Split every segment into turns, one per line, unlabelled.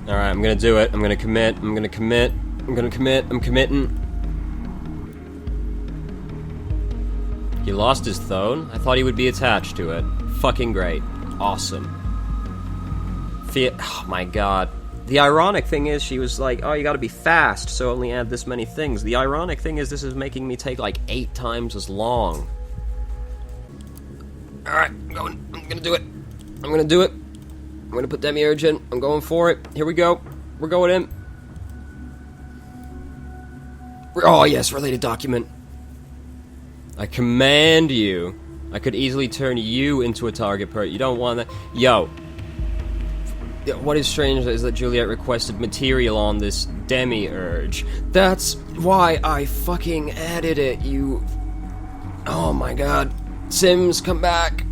Alright, I'm gonna do it. I'm gonna commit. I'm committing. He lost his phone? I thought he would be attached to it. Fucking great. Awesome. Oh my god. The ironic thing is, she was like, oh, you gotta be fast, so only add this many things. The ironic thing is, this is making me take like 8 times as long. Alright, I'm gonna do it. I'm gonna put Demiurge in. I'm going for it. Here we go. We're going in. Oh, yes, related document. I command you. I could easily turn you into a target You don't want that. Yo. What is strange is that Juliet requested material on this Demiurge. That's why I fucking added it, you... Oh my god. Sims, come back.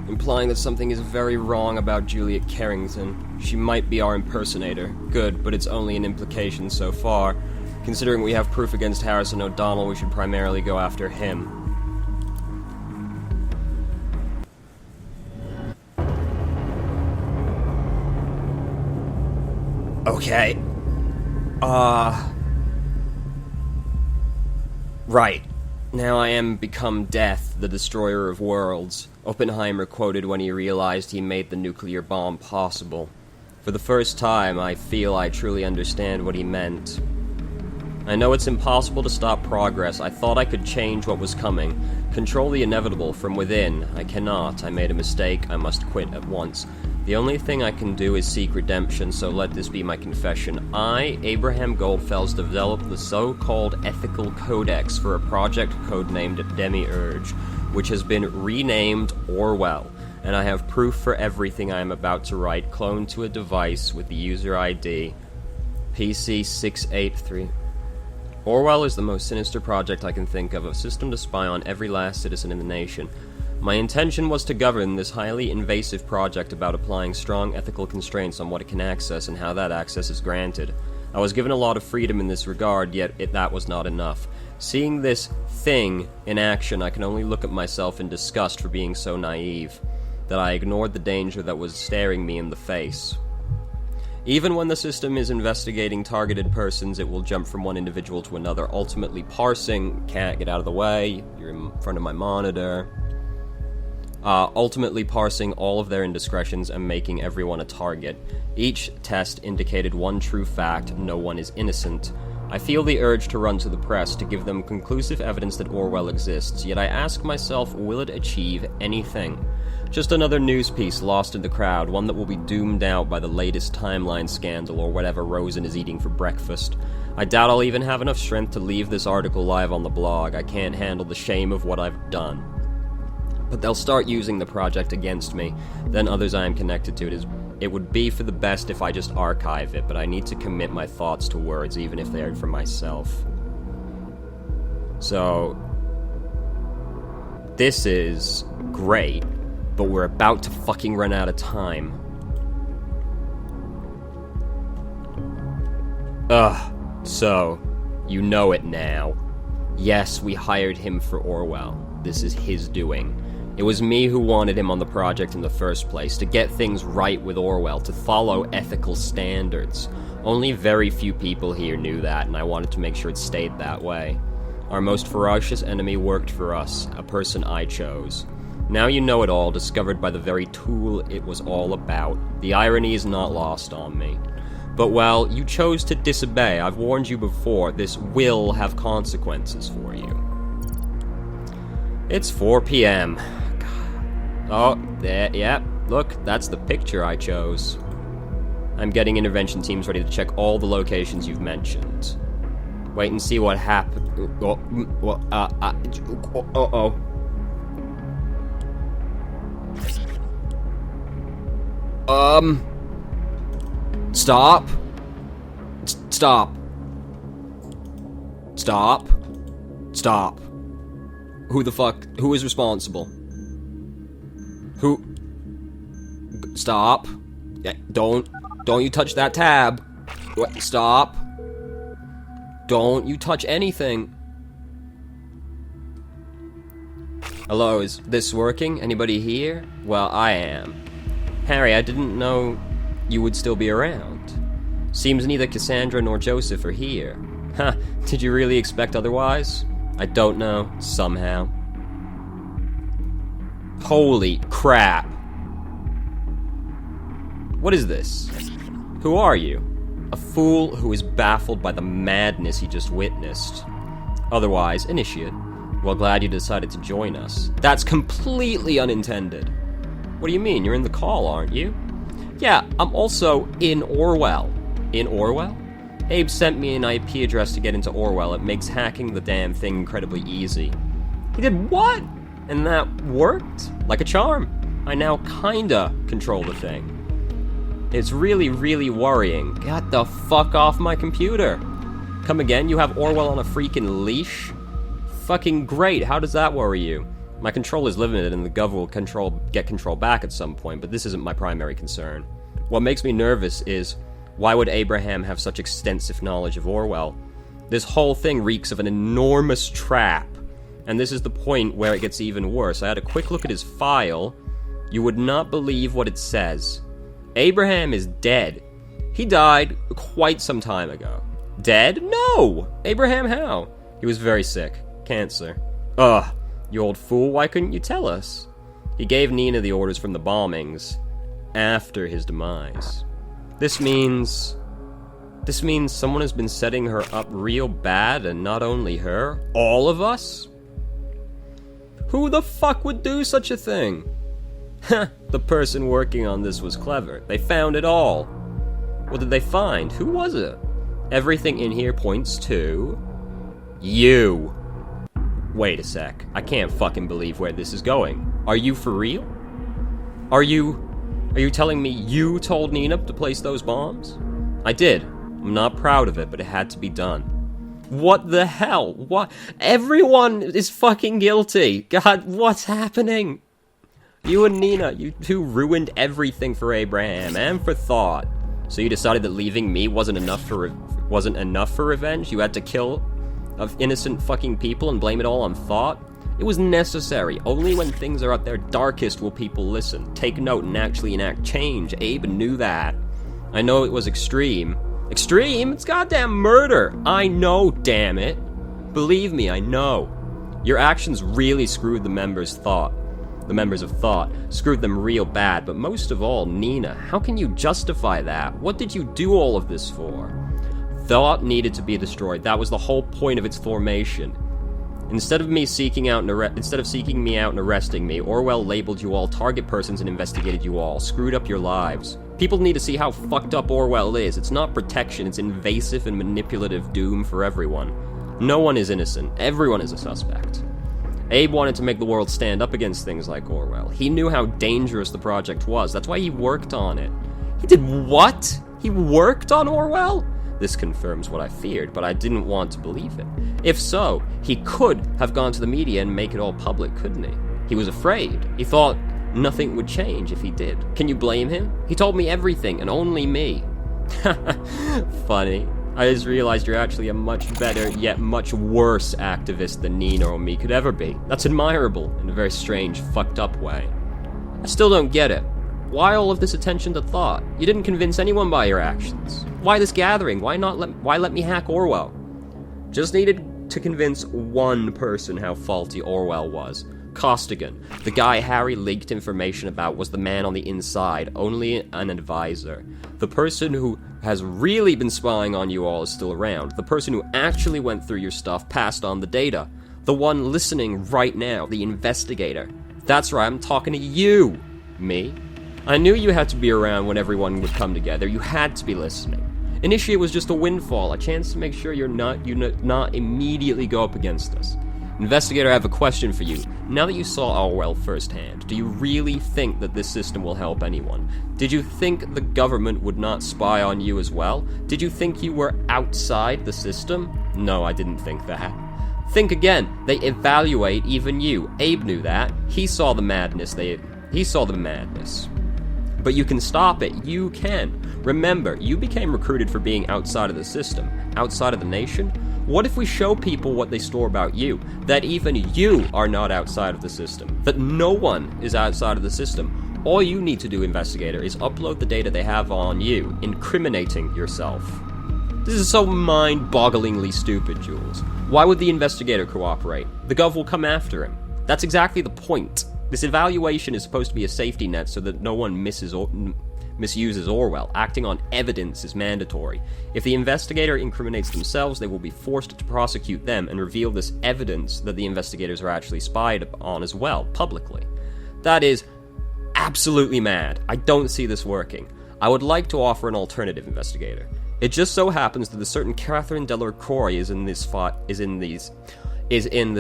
Implying that something is very wrong about Juliet Carrington. She might be our impersonator. Good, but it's only an implication so far. Considering we have proof against Harrison O'Donnell, we should primarily go after him. Okay. Right. Now I am become Death, the destroyer of worlds. Oppenheimer quoted when he realized he made the nuclear bomb possible. For the first time, I feel I truly understand what he meant. I know it's impossible to stop progress. I thought I could change what was coming. Control the inevitable from within. I cannot. I made a mistake. I must quit at once. The only thing I can do is seek redemption, so let this be my confession. I, Abraham Goldfels, developed the so-called ethical codex for a project codenamed Demiurge, which has been renamed Orwell, and I have proof for everything I am about to write, cloned to a device with the user ID PC683. Orwell is the most sinister project I can think of, a system to spy on every last citizen in the nation. My intention was to govern this highly invasive project about applying strong ethical constraints on what it can access and how that access is granted. I was given a lot of freedom in this regard, yet that was not enough. Seeing this thing in action, I can only look at myself in disgust for being so naive, that I ignored the danger that was staring me in the face. Even when the system is investigating targeted persons, it will jump from one individual to another, ultimately parsing, can't get out of the way, you're in front of my monitor, ultimately parsing all of their indiscretions and making everyone a target. Each test indicated one true fact: no one is innocent. I feel the urge to run to the press to give them conclusive evidence that Orwell exists, yet I ask myself, will it achieve anything? Just another news piece lost in the crowd, one that will be doomed out by the latest timeline scandal or whatever Rosen is eating for breakfast. I doubt I'll even have enough strength to leave this article live on the blog. I can't handle the shame of what I've done. But they'll start using the project against me, then others I am connected to. It would be for the best if I just archive it, but I need to commit my thoughts to words, even if they are for myself. So, this is great, but we're about to fucking run out of time. So, you know it now. Yes, we hired him for Orwell. This is his doing. It was me who wanted him on the project in the first place, to get things right with Orwell, to follow ethical standards. Only very few people here knew that, and I wanted to make sure it stayed that way. Our most ferocious enemy worked for us, a person I chose. Now you know it all, discovered by the very tool it was all about. The irony is not lost on me. But well, you chose to disobey. I've warned you before, this will have consequences for you. It's 4 p.m. Oh, there, yeah, look, that's the picture I chose. I'm getting intervention teams ready to check all the locations you've mentioned. Wait and see what happened. Stop. Stop. Stop. Stop. Who the fuck? Who is responsible? Who? Stop. Yeah, don't you touch that tab. What? Stop. Don't you touch anything. Hello, is this working? Anybody here? Well, I am. Harry, I didn't know you would still be around. Seems neither Cassandra nor Joseph are here. Huh, did you really expect otherwise? I don't know, somehow. Holy crap. What is this? Who are you? A fool who is baffled by the madness he just witnessed. Otherwise, initiate. Well, glad you decided to join us. That's completely unintended. What do you mean? You're in the call, aren't you? Yeah, I'm also in Orwell. In Orwell? Abe sent me an IP address to get into Orwell. It makes hacking the damn thing incredibly easy. He did what? And that worked? Like a charm. I now kinda control the thing. It's really, really worrying. Get the fuck off my computer. Come again? You have Orwell on a freaking leash? Fucking great. How does that worry you? My control is limited and the Gov will get control back at some point, but this isn't my primary concern. What makes me nervous is, why would Abraham have such extensive knowledge of Orwell? This whole thing reeks of an enormous trap. And this is the point where it gets even worse. I had a quick look at his file. You would not believe what it says. Abraham is dead. He died quite some time ago. Dead? No! Abraham how? He was very sick. Cancer. Ugh, you old fool, why couldn't you tell us? He gave Nina the orders from the bombings after his demise. This means someone has been setting her up real bad, and not only her, all of us? Who the fuck would do such a thing? Heh, the person working on this was clever. They found it all. What did they find? Who was it? Everything in here points to... you. Wait a sec. I can't fucking believe where this is going. Are you for real? Are you telling me you told Nina to place those bombs? I did. I'm not proud of it, but it had to be done. What the hell? What? Everyone is fucking guilty. God, what's happening? You and Nina, you two ruined everything for Abraham and for Thought. So you decided that leaving me wasn't enough for revenge? You had to kill innocent fucking people and blame it all on Thought? It was necessary. Only when things are at their darkest will people listen, take note, and actually enact change. Abe knew that. I know it was extreme. Extreme? It's goddamn murder! I know, damn it. Believe me, I know. Your actions really screwed the members of Thought. Screwed them real bad, but most of all, Nina. How can you justify that? What did you do all of this for? Thought needed to be destroyed. That was the whole point of its formation. Instead of seeking me out and arresting me, Orwell labeled you all target persons and investigated you all, screwed up your lives. People need to see how fucked up Orwell is. It's not protection, it's invasive and manipulative doom for everyone. No one is innocent. Everyone is a suspect. Abe wanted to make the world stand up against things like Orwell. He knew how dangerous the project was. That's why he worked on it. He did what? He worked on Orwell? This confirms what I feared, but I didn't want to believe it. If so, he could have gone to the media and make it all public, couldn't he? He was afraid. He thought nothing would change if he did. Can you blame him? He told me everything, and only me. Funny. I just realized you're actually a much better, yet much worse activist than Nina or me could ever be. That's admirable, in a very strange, fucked up way. I still don't get it. Why all of this attention to Thought? You didn't convince anyone by your actions. Why this gathering? Why let me hack Orwell? Just needed to convince one person how faulty Orwell was. Costigan. The guy Harry leaked information about was the man on the inside, only an advisor. The person who has really been spying on you all is still around. The person who actually went through your stuff passed on the data. The one listening right now, the investigator. That's right, I'm talking to you. Me? I knew you had to be around when everyone would come together. You had to be listening. Initiate was just a windfall, a chance to make sure you not immediately go up against us. Investigator, I have a question for you. Now that you saw Orwell firsthand, do you really think that this system will help anyone? Did you think the government would not spy on you as well? Did you think you were outside the system? No, I didn't think that. Think again. They evaluate even you. Abe knew that. He saw the madness. He saw the madness. But you can stop it. You can. Remember, you became recruited for being outside of the system, outside of the nation. What if we show people what they store about you? That even you are not outside of the system. That no one is outside of the system. All you need to do, investigator, is upload the data they have on you, incriminating yourself. This is so mind-bogglingly stupid, Jules. Why would the investigator cooperate? The Gov will come after him. That's exactly the point. This evaluation is supposed to be a safety net so that no one misuses Orwell. Acting on evidence is mandatory. If the investigator incriminates themselves, they will be forced to prosecute them and reveal this evidence that the investigators are actually spied on as well, publicly. That is absolutely mad. I don't see this working. I would like to offer an alternative, investigator. It just so happens that a certain Catherine Delacroix is in this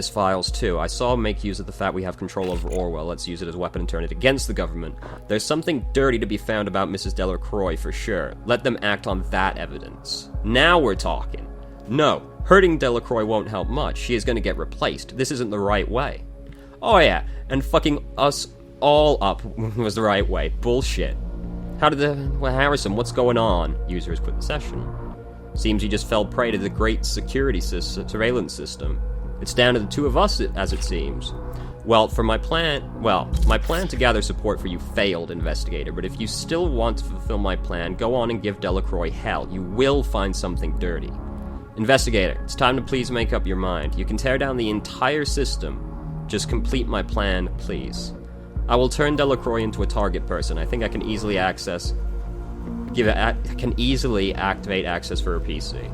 files too. I saw him make use of the fact we have control over Orwell. Let's use it as a weapon and turn it against the government. There's something dirty to be found about Mrs. Delacroix for sure. Let them act on that evidence. Now we're talking. No, hurting Delacroix won't help much. She is going to get replaced. This isn't the right way. Oh yeah, and fucking us all up was the right way. Bullshit. Harrison, what's going on? User has quit the session. Seems he just fell prey to the great security surveillance system. It's down to the two of us, as it seems. My plan to gather support for you failed, investigator, but if you still want to fulfill my plan, go on and give Delacroix hell. You will find something dirty. Investigator, it's time to please make up your mind. You can tear down the entire system. Just complete my plan, please. I will turn Delacroix into a target person. I think I can easily activate access for a PC.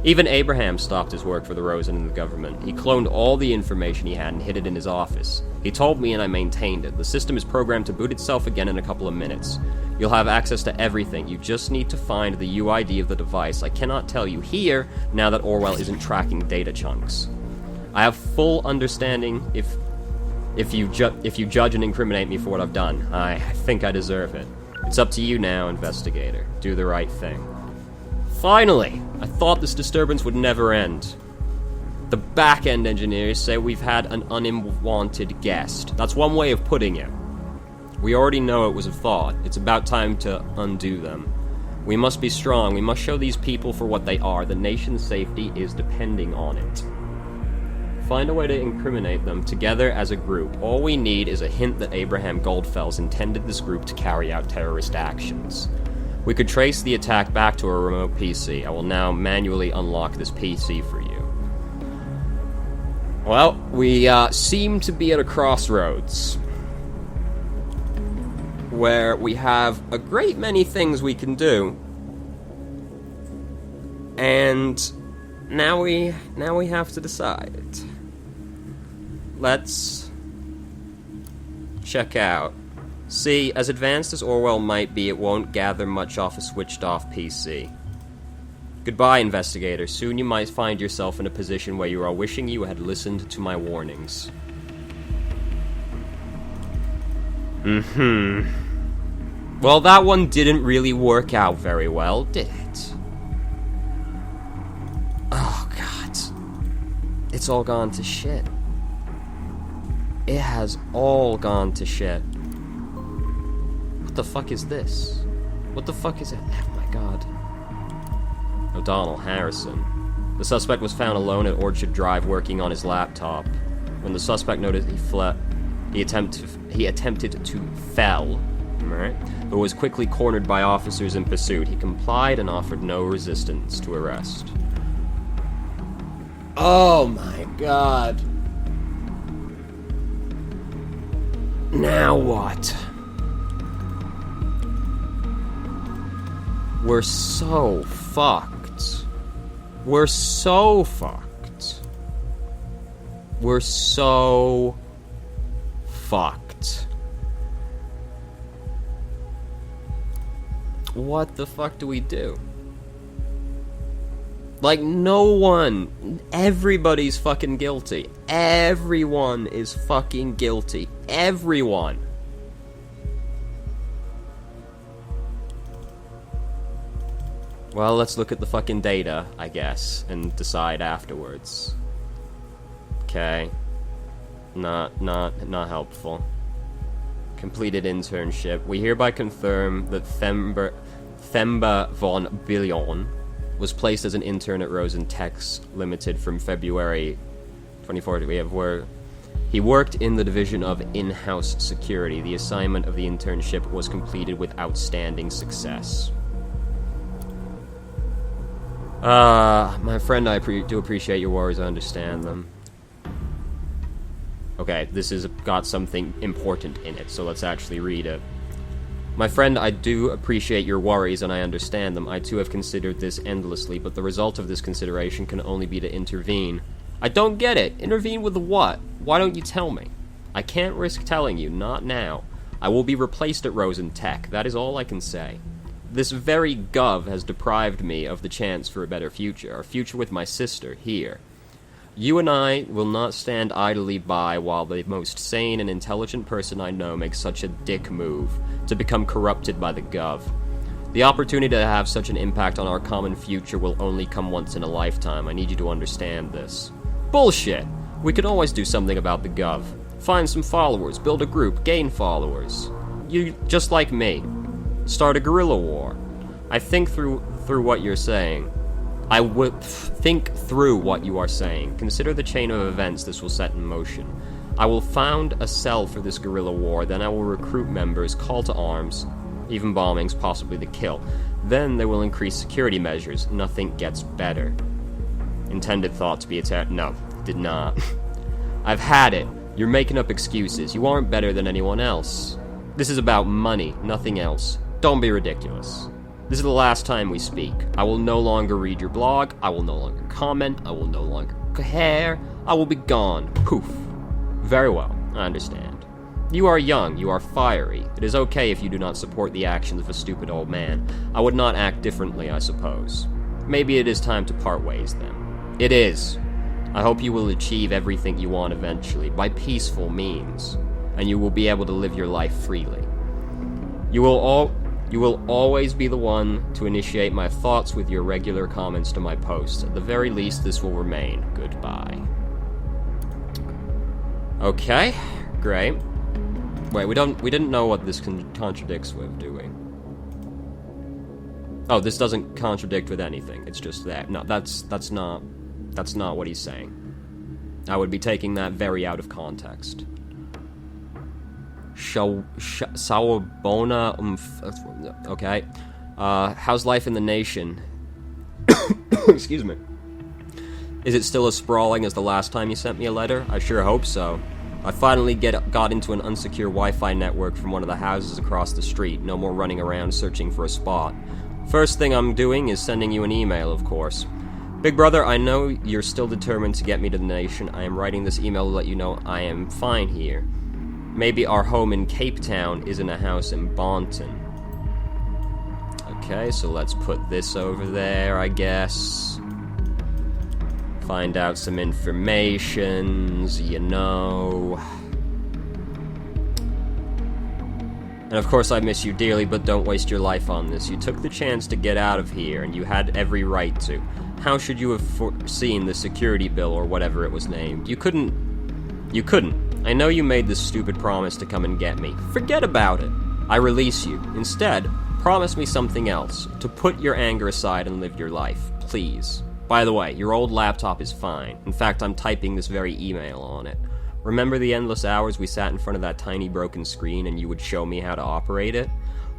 Even Abraham stopped his work for the Rosen and the government. He cloned all the information he had and hid it in his office. He told me and I maintained it. The system is programmed to boot itself again in a couple of minutes. You'll have access to everything. You just need to find the UID of the device. I cannot tell you here now that Orwell isn't tracking data chunks. I have full understanding if you judge and incriminate me for what I've done. I think I deserve it. It's up to you now, investigator. Do the right thing. Finally! I thought this disturbance would never end. The back-end engineers say we've had an unwanted guest. That's one way of putting it. We already know it was a thought. It's about time to undo them. We must be strong. We must show these people for what they are. The nation's safety is depending on it. Find a way to incriminate them together as a group. All we need is a hint that Abraham Goldfels intended this group to carry out terrorist actions. We could trace the attack back to a remote PC. I will now manually unlock this PC for you. Well, we seem to be at a crossroads where we have a great many things we can do, and now we have to decide. Let's check out. See, as advanced as Orwell might be, it won't gather much off a switched-off PC. Goodbye, investigator. Soon you might find yourself in a position where you are wishing you had listened to my warnings. Well, that one didn't really work out very well, did it? Oh, God. It's all gone to shit. It has all gone to shit. What the fuck is this? What the fuck is it? Oh my god. O'Donnell, Harrison. The suspect was found alone at Orchard Drive working on his laptop. When the suspect noticed he fled, he attempted to fell, right? But was quickly cornered by officers in pursuit. He complied and offered no resistance to arrest. Oh my god. Now what? We're so fucked. We're so fucked. We're so fucked. What the fuck do we do? Like, no one, everybody's fucking guilty. Everyone is fucking guilty. Everyone. Well, let's look at the fucking data, I guess, and decide afterwards. Okay. Not helpful. Completed internship. We hereby confirm that Themba von Billion was placed as an intern at Rosen Techs Limited from February 24th. We have where He worked in the division of in-house security. The assignment of the internship was completed with outstanding success. My friend, I do appreciate your worries. I understand them. Okay, this has got something important in it, so let's actually read it. My friend, I do appreciate your worries, and I understand them. I too have considered this endlessly, but the result of this consideration can only be to intervene. I don't get it. Intervene with what? Why don't you tell me? I can't risk telling you, not now. I will be replaced at Rosen Tech. That is all I can say. This very gov has deprived me of the chance for a better future, a future with my sister, here. You and I will not stand idly by while the most sane and intelligent person I know makes such a dick move, to become corrupted by the gov. The opportunity to have such an impact on our common future will only come once in a lifetime. I need you to understand this. Bullshit! We could always do something about the gov. Find some followers, build a group, gain followers. You, just like me. Start a guerrilla war. I think through what you're saying. I would think through what you are saying. Consider the chain of events this will set in motion. I will found a cell for this guerrilla war, then I will recruit members, call to arms, even bombings, possibly the kill. Then they will increase security measures. Nothing gets better. Intended thought to be attacked. No, did not. I've had it. You're making up excuses. You aren't better than anyone else. This is about money, nothing else. Don't be ridiculous. This is the last time we speak. I will no longer read your blog. I will no longer comment. I will no longer care. I will be gone. Poof. Very well. I understand. You are young. You are fiery. It is okay if you do not support the actions of a stupid old man. I would not act differently, I suppose. Maybe it is time to part ways, then. It is. I hope you will achieve everything you want eventually, by peaceful means, and you will be able to live your life freely. You will always be the one to initiate my thoughts with your regular comments to my posts. At the very least, this will remain. Goodbye. Okay, great. Wait, we didn't know what this contradicts with, do we? Oh, this doesn't contradict with anything. It's just that. No, that's not what he's saying. I would be taking that very out of context. Sawabona, okay. How's life in the nation? Excuse me. Is it still as sprawling as the last time you sent me a letter? I sure hope so. I finally got into an unsecure Wi-Fi network from one of the houses across the street. No more running around searching for a spot. First thing I'm doing is sending you an email, of course. Big brother, I know you're still determined to get me to the nation. I am writing this email to let you know I am fine here. Maybe our home in Cape Town is in a house in Bonton. Okay, so let's put this over there, I guess. Find out some informations, you know. And of course I miss you dearly, but don't waste your life on this. You took the chance to get out of here, and you had every right to. How should you have foreseen the security bill or whatever it was named? You couldn't. I know you made this stupid promise to come and get me. Forget about it. I release you. Instead, promise me something else. To put your anger aside and live your life. Please. By the way, your old laptop is fine. In fact, I'm typing this very email on it. Remember the endless hours we sat in front of that tiny broken screen and you would show me how to operate it?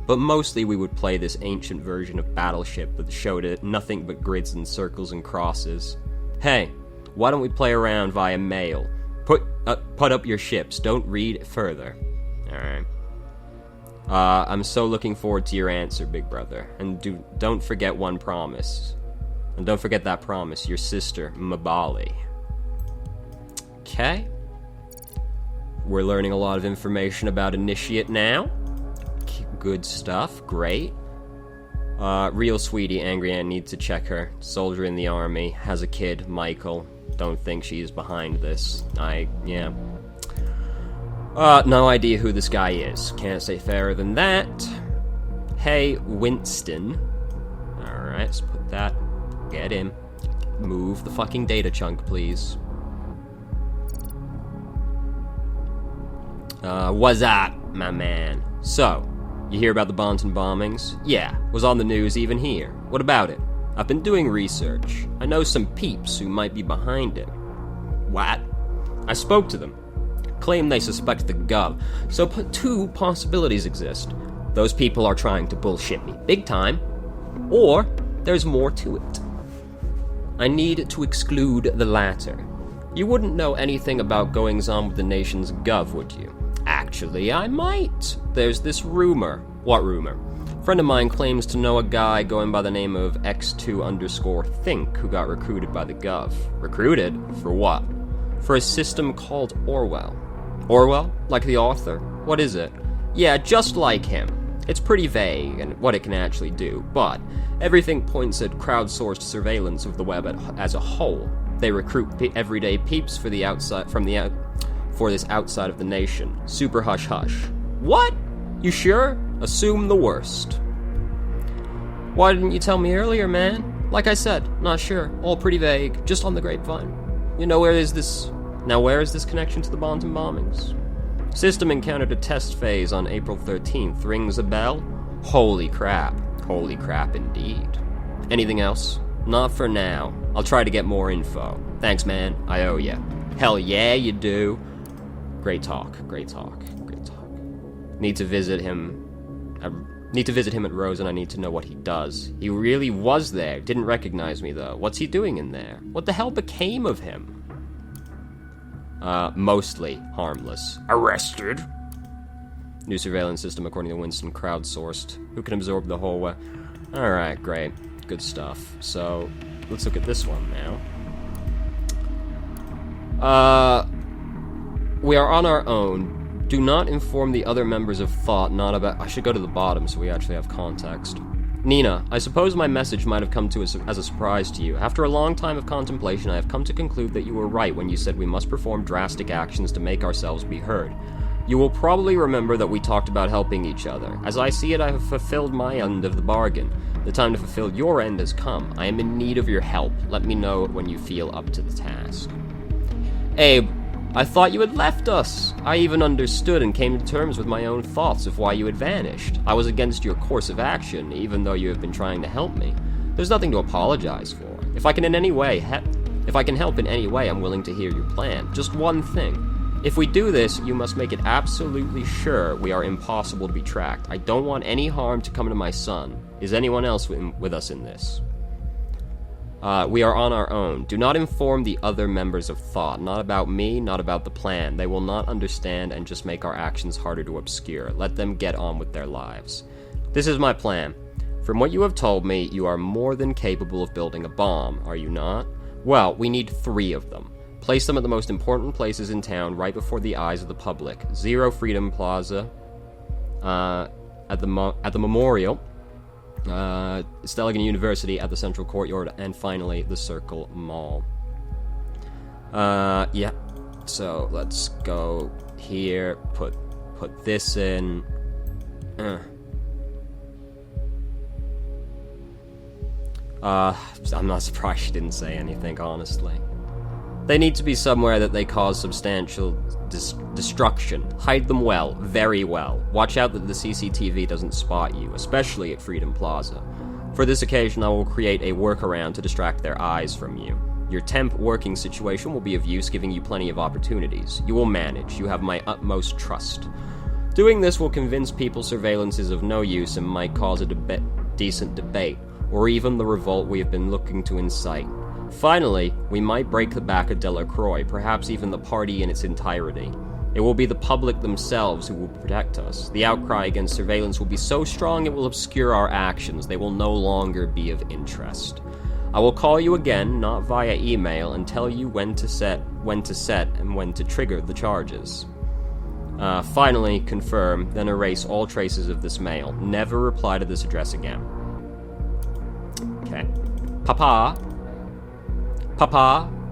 But mostly we would play this ancient version of Battleship that showed it nothing but grids and circles and crosses. Hey, why don't we play around via mail? Put up your ships. Don't read further. Alright. I'm so looking forward to your answer, big brother. And don't forget one promise. And don't forget that promise, your sister, Mabali. Okay. We're learning a lot of information about Initiate now. Good stuff, great. Real sweetie, Angry Ann needs to check her. Soldier in the army, has a kid, Michael. Don't think she's behind this. Yeah. No idea who this guy is. Can't say fairer than that. Hey, Winston. Alright, let's put that. Get him. Move the fucking data chunk, please. What's up, my man? So, you hear about the Bonton bombings? Yeah, was on the news even here. What about it? I've been doing research. I know some peeps who might be behind it. What? I spoke to them. claim they suspect the Gov, so two possibilities exist. Those people are trying to bullshit me big time, or there's more to it. I need to exclude the latter. You wouldn't know anything about goings-on with the nation's Gov, would you? Actually, I might. There's this rumor. What rumor? A friend of mine claims to know a guy going by the name of X2_Think who got recruited by the Gov. Recruited? For what? For a system called Orwell. Orwell? Like the author? What is it? Yeah, just like him. It's pretty vague and what it can actually do, but everything points at crowdsourced surveillance of the web as a whole. They recruit everyday peeps for this outside of the nation. Super hush-hush. What? You sure? Assume the worst. Why didn't you tell me earlier, man? Like I said, not sure. All pretty vague. Just on the grapevine. You know, where is this connection to the Bonton bombings? System encountered a test phase on April 13th. Rings a bell? Holy crap. Holy crap indeed. Anything else? Not for now. I'll try to get more info. Thanks, man. I owe ya. Hell yeah, you do. Great talk. Great talk. Great talk. Need to visit him at Rose, and I need to know what he does. He really was there. Didn't recognize me, though. What's he doing in there? What the hell became of him? Mostly harmless. Arrested. New surveillance system, according to Winston, crowdsourced. Who can absorb the whole way? Alright, great. Good stuff. So, let's look at this one now. We are on our own. Do not inform the other members of Thought, not about... I should go to the bottom so we actually have context. Nina, I suppose my message might have come to us as a surprise to you. After a long time of contemplation, I have come to conclude that you were right when you said we must perform drastic actions to make ourselves be heard. You will probably remember that we talked about helping each other. As I see it, I have fulfilled my end of the bargain. The time to fulfill your end has come. I am in need of your help. Let me know when you feel up to the task. Abe, I thought you had left us. I even understood and came to terms with my own thoughts of why you had vanished. I was against your course of action, even though you have been trying to help me. There's nothing to apologize for. If I can help in any way, I'm willing to hear your plan. Just one thing. If we do this, you must make it absolutely sure we are impossible to be tracked. I don't want any harm to come to my son. Is anyone else with us in this? We are on our own. Do not inform the other members of Thought. Not about me, not about the plan. They will not understand and just make our actions harder to obscure. Let them get on with their lives. This is my plan. From what you have told me, you are more than capable of building a bomb, are you not? Well, we need 3 of them. Place them at the most important places in town, right before the eyes of the public. 0 Freedom Plaza, at the Memorial, Stelligan University at the Central Courtyard, and finally the Circle Mall. Yeah. So let's go here. Put this in. I'm not surprised she didn't say anything, honestly. They need to be somewhere that they cause substantial destruction. Hide them well, very well. Watch out that the CCTV doesn't spot you, especially at Freedom Plaza. For this occasion, I will create a workaround to distract their eyes from you. Your temp working situation will be of use, giving you plenty of opportunities. You will manage. You have my utmost trust. Doing this will convince people surveillance is of no use and might cause a decent debate, or even the revolt we have been looking to incite. Finally, we might break the back of Delacroix, perhaps even the party in its entirety. It will be the public themselves who will protect us. The outcry against surveillance will be so strong it will obscure our actions. They will no longer be of interest. I will call you again, not via email, and tell you when to set, and when to trigger the charges. Finally, confirm, then erase all traces of this mail. Never reply to this address again. Okay. Papa,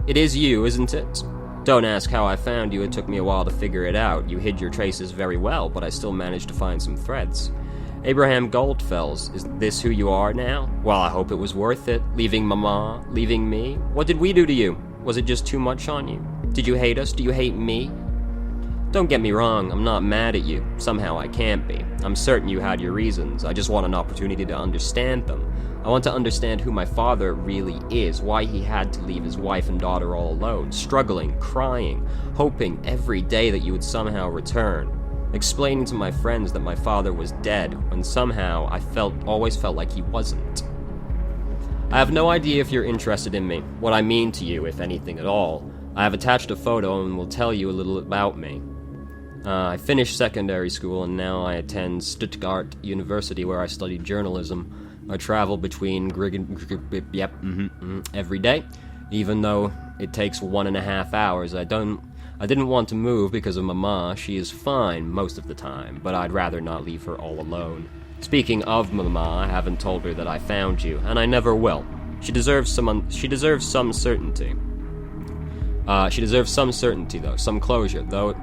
it is you, isn't it? Don't ask how I found you, it took me a while to figure it out. You hid your traces very well, but I still managed to find some threads. Abraham Goldfels, is this who you are now? Well, I hope it was worth it. Leaving Mama, leaving me. What did we do to you? Was it just too much on you? Did you hate us? Do you hate me? Don't get me wrong, I'm not mad at you. Somehow I can't be. I'm certain you had your reasons. I just want an opportunity to understand them. I want to understand who my father really is, why he had to leave his wife and daughter all alone, struggling, crying, hoping every day that you would somehow return. Explaining to my friends that my father was dead, when somehow I always felt like he wasn't. I have no idea if you're interested in me, what I mean to you, if anything at all. I have attached a photo and will tell you a little about me. I finished secondary school and now I attend Stuttgart University where I studied journalism. I travel between every day, even though it takes 1.5 hours. I didn't want to move because of Mama. She is fine most of the time, but I'd rather not leave her all alone. Speaking of Mama, I haven't told her that I found you, and I never will. She deserves some certainty. She deserves some certainty, though, some closure, though.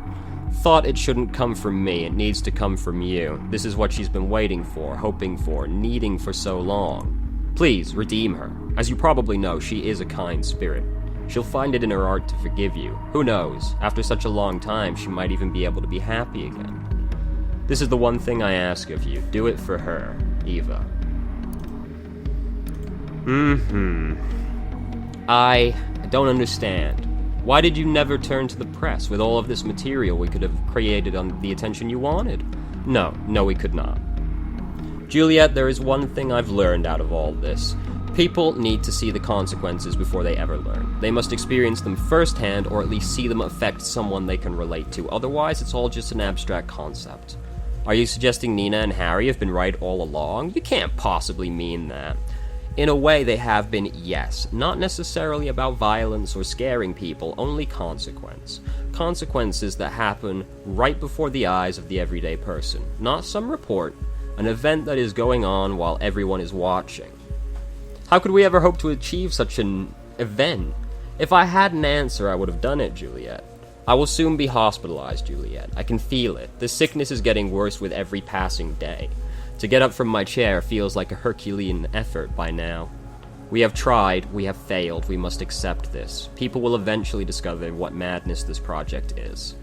Thought it shouldn't come from me, it needs to come from you. This is what she's been waiting for, hoping for, needing for so long. Please, redeem her. As you probably know, she is a kind spirit. She'll find it in her art to forgive you. Who knows? After such a long time, she might even be able to be happy again. This is the one thing I ask of you. Do it for her, Eva. I don't understand. Why did you never turn to the press? With all of this material, we could have created on the attention you wanted. No, we could not. Juliet, there is one thing I've learned out of all this. People need to see the consequences before they ever learn. They must experience them firsthand, or at least see them affect someone they can relate to. Otherwise, it's all just an abstract concept. Are you suggesting Nina and Harry have been right all along? You can't possibly mean that. In a way, they have been, yes. Not necessarily about violence or scaring people, only consequence. Consequences that happen right before the eyes of the everyday person. Not some report, an event that is going on while everyone is watching. How could we ever hope to achieve such an event? If I had an answer, I would have done it, Juliet. I will soon be hospitalized, Juliet. I can feel it. The sickness is getting worse with every passing day. To get up from my chair feels like a Herculean effort by now. We have tried, we have failed, we must accept this. People will eventually discover what madness this project is.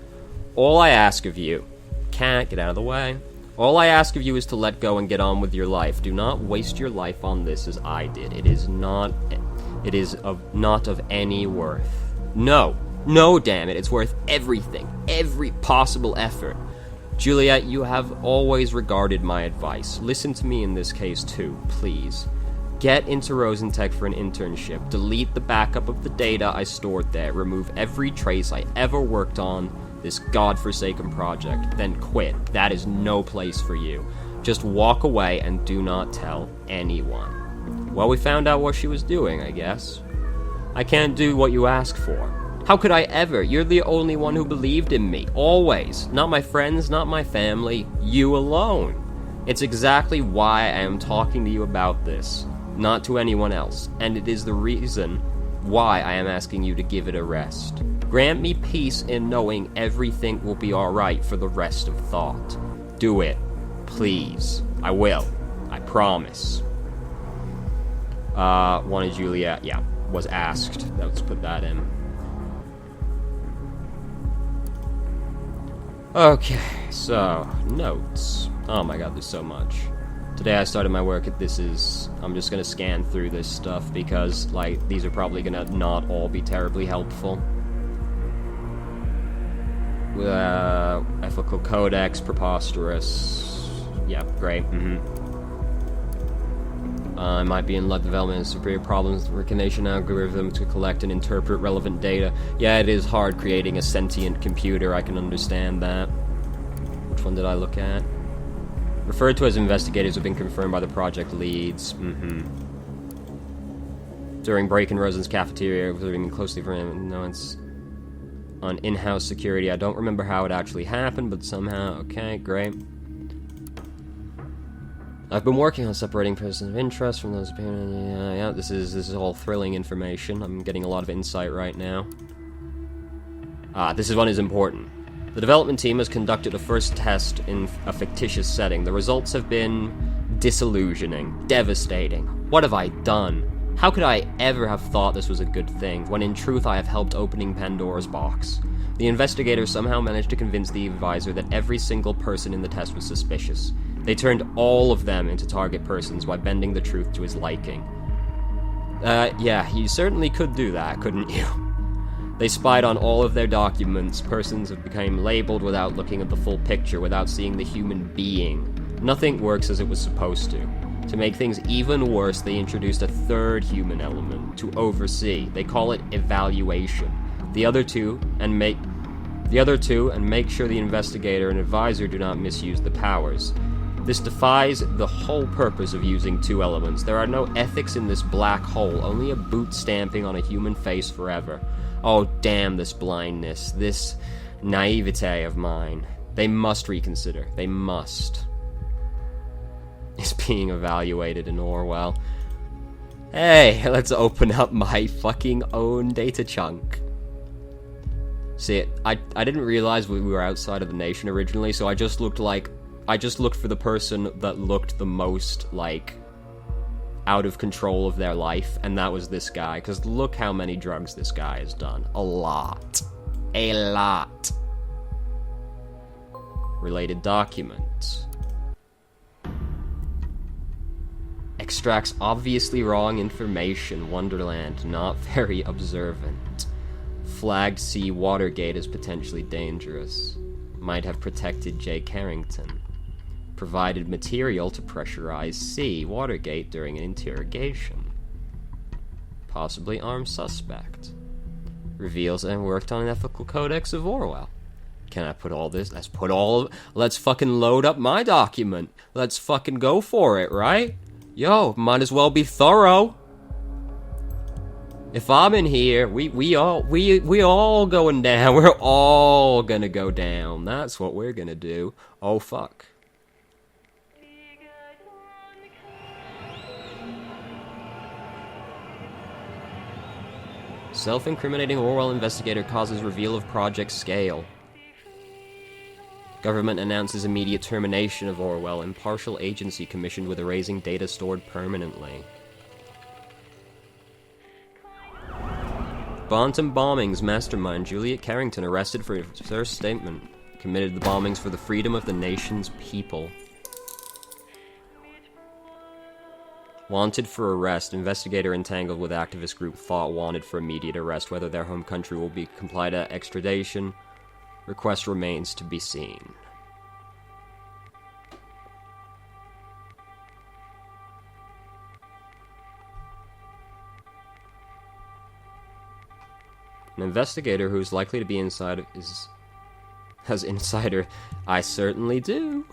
All I ask of you... Can't get out of the way. All I ask of you is to let go and get on with your life. Do not waste your life on this as I did. It is not of any worth. No, damn it, it's worth everything. Every possible effort. Juliet, you have always regarded my advice. Listen to me in this case too, please. Get into Rosentech for an internship. Delete the backup of the data I stored there. Remove every trace I ever worked on this godforsaken project. Then quit. That is no place for you. Just walk away and do not tell anyone. Well, we found out what she was doing, I guess. I can't do what you ask for. How could I ever? You're the only one who believed in me. Always. Not my friends, not my family. You alone. It's exactly why I am talking to you about this. Not to anyone else. And it is the reason why I am asking you to give it a rest. Grant me peace in knowing everything will be alright for the rest of thought. Do it. Please. I will. I promise. Wanted Juliet. Yeah. Was asked. Let's put that in. Okay, so, notes. Oh my god, there's so much. Today I started my work at I'm just gonna scan through this stuff because, these are probably gonna not all be terribly helpful. Ethical Codex, preposterous. Yeah, great, I might be in luck development and superior problems recognition algorithm to collect and interpret relevant data. Yeah, it is hard creating a sentient computer, I can understand that. Which one did I look at? Referred to as investigators have been confirmed by the project leads. During break in Rosen's cafeteria, observing closely for him. No, it's on in-house security. I don't remember how it actually happened, but somehow, okay, great. I've been working on separating persons of interest from those appearing. Yeah, this is all thrilling information. I'm getting a lot of insight right now. This one is important. The development team has conducted a first test in a fictitious setting. The results have been disillusioning, devastating. What have I done? How could I ever have thought this was a good thing, when in truth I have helped opening Pandora's box? The investigator somehow managed to convince the advisor that every single person in the test was suspicious. They turned all of them into target persons while bending the truth to his liking. Yeah, you certainly could do that, couldn't you? They spied on all of their documents. Persons have become labeled without looking at the full picture, without seeing the human being. Nothing works as it was supposed to. To make things even worse, they introduced a third human element to oversee. They call it evaluation. The other two, and make sure the investigator and advisor do not misuse the powers. This defies the whole purpose of using two elements. There are no ethics in this black hole, only a boot stamping on a human face forever. Oh, damn this blindness, this naivete of mine. They must reconsider. They must. Is being evaluated in Orwell. Hey, let's open up my fucking own data chunk. See, I didn't realize we were outside of the nation originally, so I just looked for the person that looked the most, like, out of control of their life, and that was this guy, because look how many drugs this guy has done. A lot. A lot. Related documents. Extracts obviously wrong information. Wonderland, not very observant. Flagged C. Watergate as potentially dangerous. Might have protected J. Carrington. Provided material to pressurize C. Watergate during an interrogation. Possibly armed suspect. Reveals and worked on an ethical codex of Orwell. Can I put all this? Let's fucking load up my document. Let's fucking go for it, right? Yo, might as well be thorough. If I'm in here, we all going down. We're all gonna go down. That's what we're gonna do. Oh fuck. Self-incriminating Orwell investigator causes reveal of project scale. Government announces immediate termination of Orwell. Impartial agency commissioned with erasing data stored permanently. Bantam bombings mastermind Juliet Carrington arrested for his first statement. Committed the bombings for the freedom of the nation's people. Wanted for arrest. Investigator entangled with activist group thought wanted for immediate arrest. Whether their home country will be complied at extradition. Request remains to be seen. An investigator who is likely to be inside has insider. I certainly do.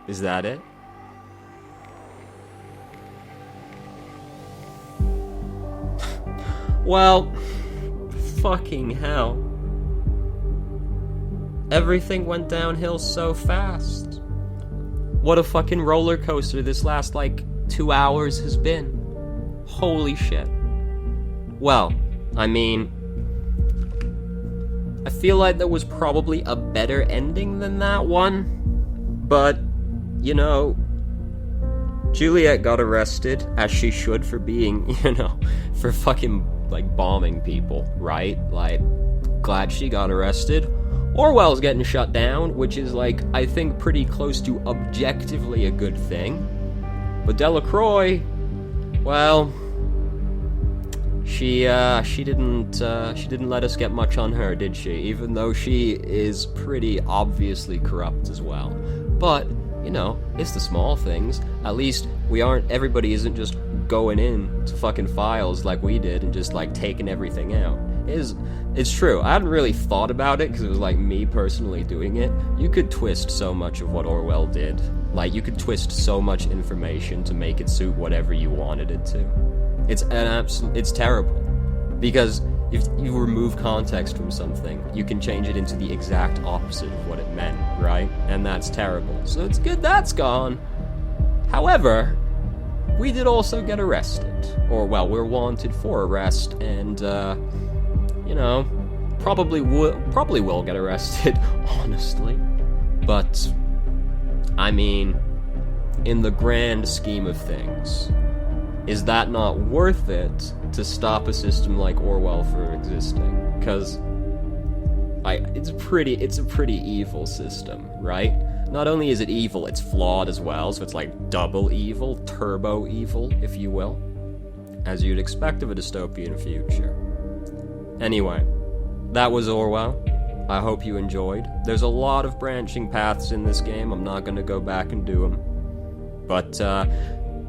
Is that it? Well, fucking hell. Everything went downhill so fast. What a fucking roller coaster this last, 2 hours has been. Holy shit. Well, I mean, I feel like there was probably a better ending than that one. But, you know, Juliet got arrested, as she should, for being, for fucking, bombing people, right? Glad she got arrested. Orwell's getting shut down, which is, I think pretty close to objectively a good thing. But Delacroix, well, she didn't let us get much on her, did she? Even though she is pretty obviously corrupt as well. But, it's the small things. At least everybody isn't just going in to fucking files like we did and just, taking everything out. It's true. I hadn't really thought about it because it was, me personally doing it. You could twist so much of what Orwell did. You could twist so much information to make it suit whatever you wanted it to. It's terrible. Because if you remove context from something, you can change it into the exact opposite of what it meant, right? And that's terrible. So it's good that's gone. However, we did also get arrested. Or, well, we're wanted for arrest, and, probably will get arrested, honestly. But, I mean, in the grand scheme of things, is that not worth it to stop a system like Orwell from existing? Because it's a pretty evil system, right? Not only is it evil, it's flawed as well, so it's like double evil, turbo evil, if you will, as you'd expect of a dystopian future. Anyway, that was Orwell. I hope you enjoyed. There's a lot of branching paths in this game. I'm not going to go back and do them. But,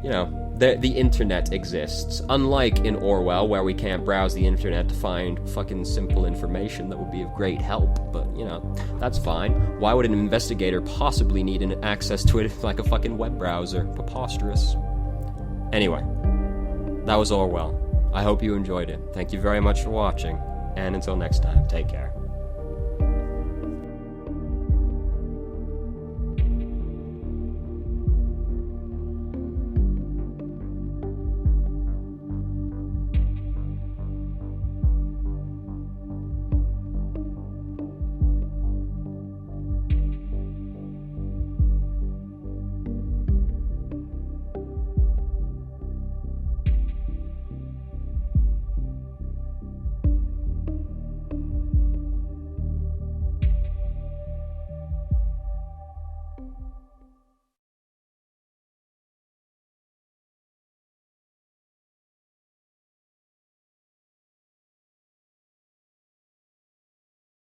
you know, the internet exists. Unlike in Orwell, where we can't browse the internet to find fucking simple information that would be of great help. But, you know, that's fine. Why would an investigator possibly need an access to it like a fucking web browser? Preposterous. Anyway, that was Orwell. I hope you enjoyed it. Thank you very much for watching. And until next time, take care.